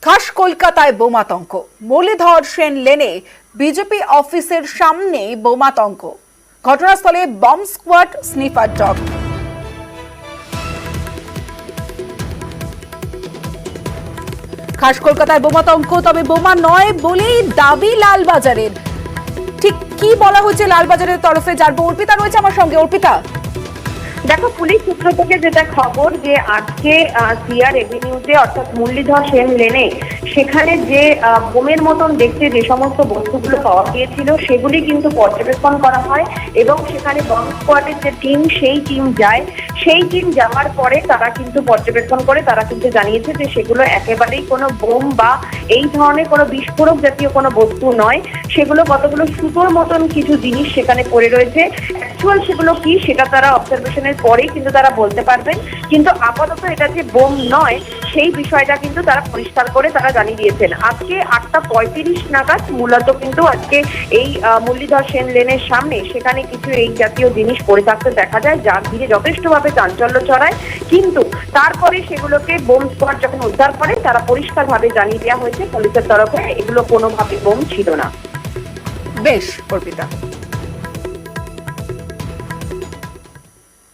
খাস কলকাতায় বোমাতঙ্ক, মুরলীধর সেন লেনে বিজেপি অফিসের সামনে বোমাতঙ্ক। ঘটনাস্থলে বম্ব স্কোয়াড, স্নিফার ডগ। খাস কলকাতায় বোমাতঙ্ক, তবে বোমা নয় বলেই দাবি লালবাজারের। ঠিক কি বলা হচ্ছে লালবাজারের তরফে জানবো। অর্পিতা রয়েছে আমার সঙ্গে। অর্পিতা, দেখো, পুলিশ সূত্র থেকে যেটা খবর যে আজকে সিআর এভিনিউতে অর্থাৎ মুরলীধর সেন লেনে সেখানে যে বোমের মতন দেখতে যে সমস্ত বস্তুগুলো পাওয়া গিয়েছিল সেগুলি কিন্তু পর্যবেক্ষণ করা হয় এবং সেখানে বম্ব স্কোয়াডের যে টিম সেই টিম যায়। সেই টিম যাওয়ার পরে তারা কিন্তু পর্যবেক্ষণ করে তারা কিন্তু জানিয়েছে যে সেগুলো একেবারেই কোনো বোম বা এই ধরনের কোনো বিস্ফোরক জাতীয় কোনো বস্তু নয়। সেগুলো কতগুলো সুতোর মতন কিছু জিনিস সেখানে পড়ে রয়েছে। অ্যাকচুয়াল সেগুলো কি সেটা তারা অবজারভেশনের পরেই কিন্তু তারা বলতে পারবেন, কিন্তু আপাতত এটা যে বোম নয় সেই বিষয়টা কিন্তু তারা পরিষ্কার করে তারা জানিয়ে দিয়েছেন। আজকে 8:35 নাগাদ মূলত কিন্তু আজকে এই মুরলীধর সেন লেনের সামনে সেখানে কিছু এই জাতীয় জিনিস পড়ে থাকতে দেখা যায়, যার দিকে যথেষ্টভাবে চাঞ্চল্য ছড়ায়। কিন্তু তারপরে সেগুলোকে বোম স্কোয়াড যখন উদ্ধার করে তারা পরিষ্কারভাবে জানিয়ে দেওয়া হয়েছে পুলিশের তরফে এগুলো কোনোভাবে বোম ছিল না। বেশ অর্পিতা।